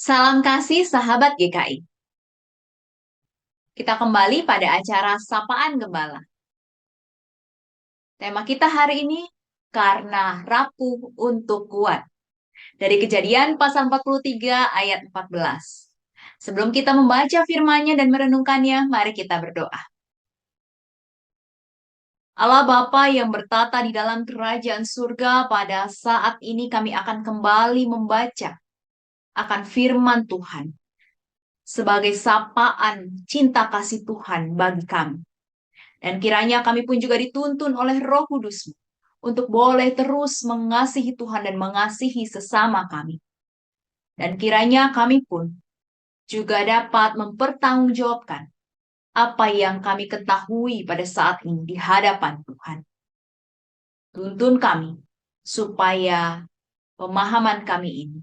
Salam kasih sahabat GKI. Kita kembali pada acara Sapaan Gembala. Tema kita hari ini, karena rapuh untuk kuat. Dari Kejadian pasal 43 ayat 14. Sebelum kita membaca firman-Nya dan merenungkannya, mari kita berdoa. Allah Bapa yang bertata di dalam kerajaan surga, pada saat ini kami akan kembali membaca akan firman Tuhan sebagai sapaan cinta kasih Tuhan bagi kami. Dan kiranya kami pun juga dituntun oleh Roh Kudus untuk boleh terus mengasihi Tuhan dan mengasihi sesama kami. Dan kiranya kami pun juga dapat mempertanggungjawabkan apa yang kami ketahui pada saat ini di hadapan Tuhan. Tuntun kami supaya pemahaman kami ini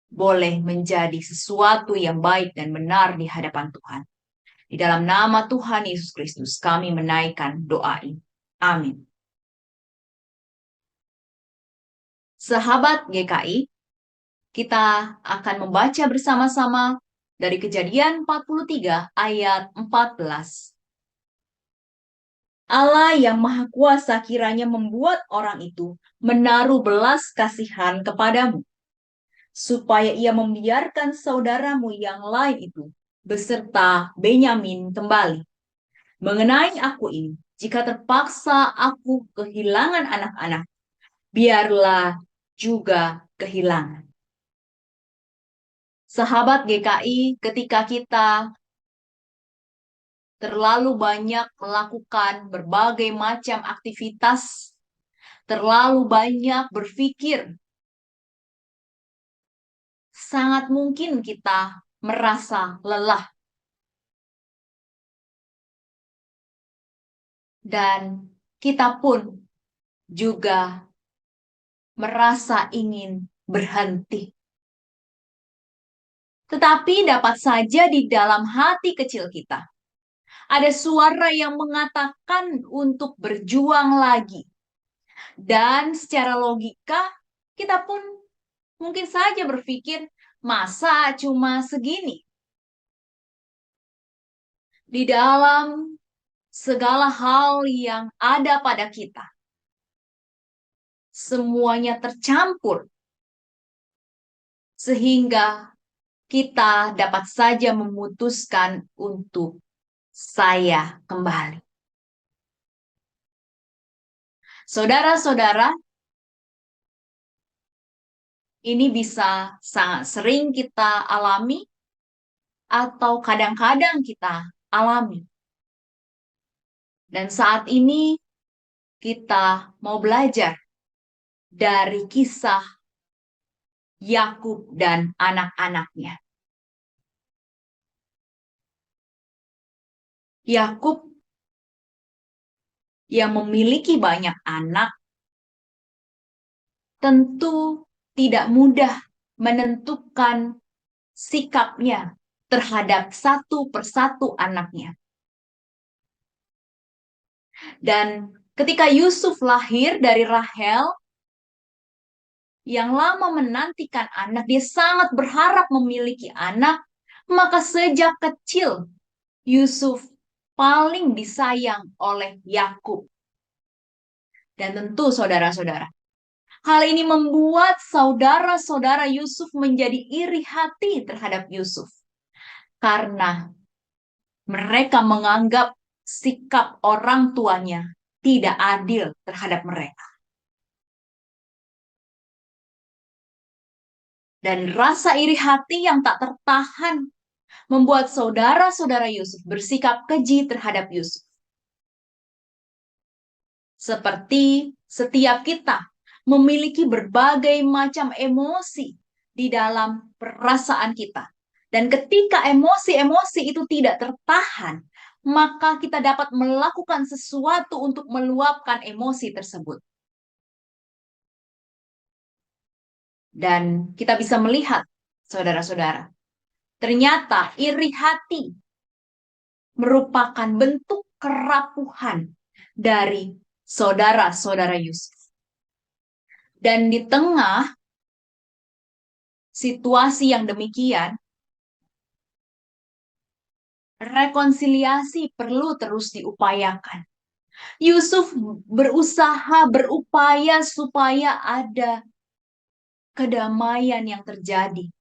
boleh menjadi sesuatu yang baik dan benar di hadapan Tuhan. Di dalam nama Tuhan Yesus Kristus kami menaikkan doa ini. Amin. Sahabat GKI, kita akan membaca bersama-sama dari Kejadian 43 ayat 14. Allah yang Maha Kuasa kiranya membuat orang itu menaruh belas kasihan kepadamu, supaya ia membiarkan saudaramu yang lain itu beserta Benyamin kembali. Mengenai aku ini, jika terpaksa aku kehilangan anak-anak, biarlah juga kehilangan. Sahabat GKI, ketika kita terlalu banyak melakukan berbagai macam aktivitas, terlalu banyak berpikir, sangat mungkin kita merasa lelah. Dan kita pun juga merasa ingin berhenti. Tetapi dapat saja di dalam hati kecil kita ada suara yang mengatakan untuk berjuang lagi. Dan secara logika, kita pun mungkin saja berpikir, masa cuma segini? Di dalam segala hal yang ada pada kita, semuanya tercampur. Sehingga kita dapat saja memutuskan untuk saya kembali. Saudara-saudara, ini bisa sangat sering kita alami atau kadang-kadang kita alami. Dan saat ini kita mau belajar dari kisah Yakub dan anak-anaknya. Yakub yang memiliki banyak anak tentu tidak mudah menentukan sikapnya terhadap satu persatu anaknya. Dan ketika Yusuf lahir dari Rahel, yang lama menantikan anak, dia sangat berharap memiliki anak, maka sejak kecil Yusuf paling disayang oleh Yakub. Dan tentu saudara-saudara, hal ini membuat saudara-saudara Yusuf menjadi iri hati terhadap Yusuf. Karena mereka menganggap sikap orang tuanya tidak adil terhadap mereka. Dan rasa iri hati yang tak tertahan membuat saudara-saudara Yusuf bersikap keji terhadap Yusuf. Seperti setiap kita memiliki berbagai macam emosi di dalam perasaan kita. Dan ketika emosi-emosi itu tidak tertahan, maka kita dapat melakukan sesuatu untuk meluapkan emosi tersebut. Dan kita bisa melihat, saudara-saudara, ternyata iri hati merupakan bentuk kerapuhan dari saudara-saudara Yusuf. Dan di tengah situasi yang demikian, rekonsiliasi perlu terus diupayakan. Yusuf berusaha, berupaya supaya ada kedamaian yang terjadi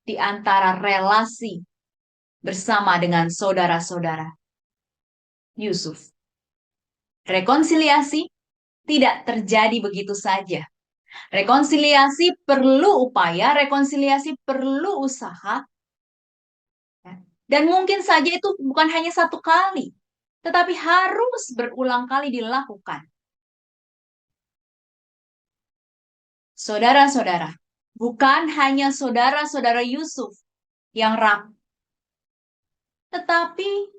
di antara relasi bersama dengan saudara-saudara Yusuf. Rekonsiliasi tidak terjadi begitu saja. Rekonsiliasi perlu upaya, rekonsiliasi perlu usaha, dan mungkin saja itu bukan hanya satu kali, tetapi harus berulang kali dilakukan. Saudara-saudara, bukan hanya saudara-saudara Yusuf yang rapuh, tetapi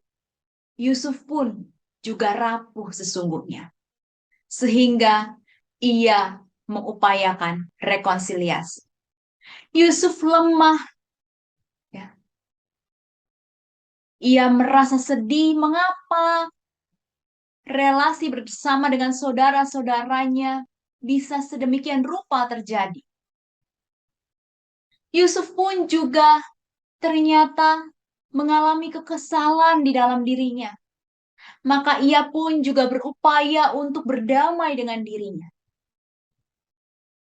Yusuf pun juga rapuh sesungguhnya. Sehingga ia mengupayakan rekonsiliasi. Yusuf lemah. Ya. Ia merasa sedih. Mengapa relasi bersama dengan saudara-saudaranya bisa sedemikian rupa terjadi? Yusuf pun juga ternyata mengalami kekesalan di dalam dirinya. Maka ia pun juga berupaya untuk berdamai dengan dirinya.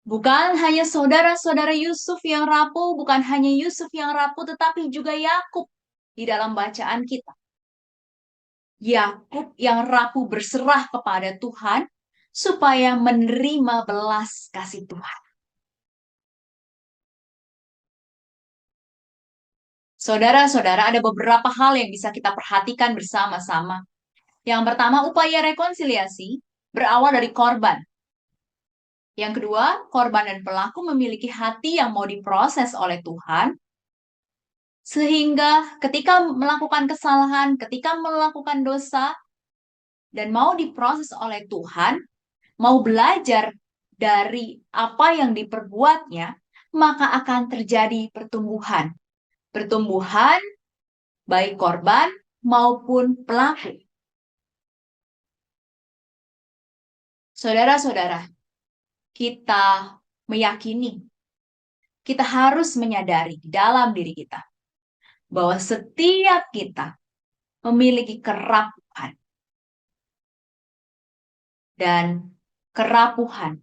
Bukan hanya saudara-saudara Yusuf yang rapuh, bukan hanya Yusuf yang rapuh, tetapi juga Yakub di dalam bacaan kita. Yakub yang rapuh berserah kepada Tuhan supaya menerima belas kasih Tuhan. Saudara-saudara, ada beberapa hal yang bisa kita perhatikan bersama-sama. Yang pertama, upaya rekonsiliasi berawal dari korban. Yang kedua, korban dan pelaku memiliki hati yang mau diproses oleh Tuhan, sehingga ketika melakukan kesalahan, ketika melakukan dosa, dan mau diproses oleh Tuhan, mau belajar dari apa yang diperbuatnya, maka akan terjadi pertumbuhan. Pertumbuhan baik korban maupun pelaku. Saudara-saudara, kita meyakini, kita harus menyadari di dalam diri kita bahwa setiap kita memiliki kerapuhan. Dan kerapuhan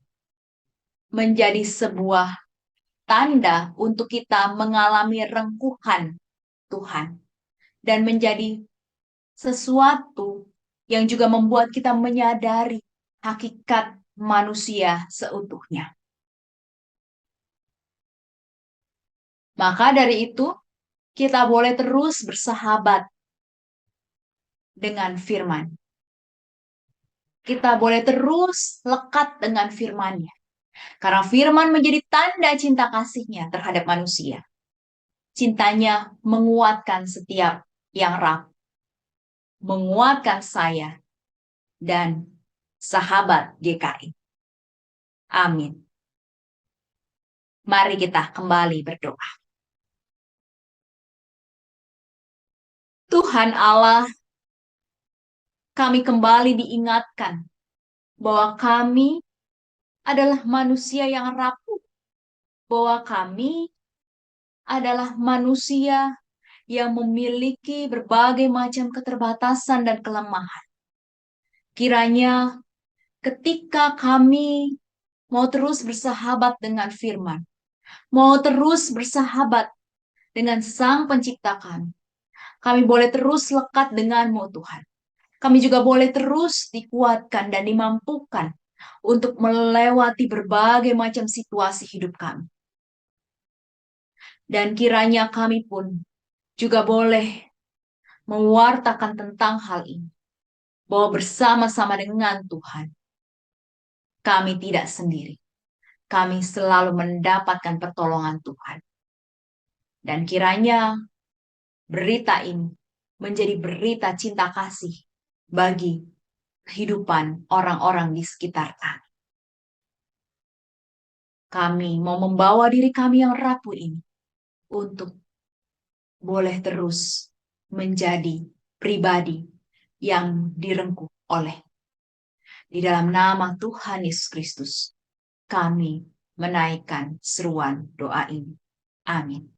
menjadi sebuah tanda untuk kita mengalami rengkuhan Tuhan. Dan menjadi sesuatu yang juga membuat kita menyadari hakikat manusia seutuhnya. Maka dari itu, kita boleh terus bersahabat dengan firman. Kita boleh terus lekat dengan firman-Nya. Karena firman menjadi tanda cinta kasih-Nya terhadap manusia. Cintanya menguatkan setiap yang rapuh. Menguatkan saya dan sahabat GKI. Amin. Mari kita kembali berdoa. Tuhan Allah, kami kembali diingatkan bahwa kami adalah manusia yang rapuh, bahwa kami adalah manusia yang memiliki berbagai macam keterbatasan dan kelemahan. Kiranya ketika kami mau terus bersahabat dengan firman, mau terus bersahabat dengan Sang Pencipta kami boleh terus lekat denganmu Tuhan. Kami juga boleh terus dikuatkan dan dimampukan untuk melewati berbagai macam situasi hidup kami. Dan kiranya kami pun juga boleh mewartakan tentang hal ini. Bahwa bersama-sama dengan Tuhan, kami tidak sendiri. Kami selalu mendapatkan pertolongan Tuhan. Dan kiranya berita ini menjadi berita cinta kasih bagi kehidupan orang-orang di sekitar kami. Kami mau membawa diri kami yang rapuh ini untuk boleh terus menjadi pribadi yang direngkuh oleh. Di dalam nama Tuhan Yesus Kristus, kami menaikkan seruan doa ini. Amin.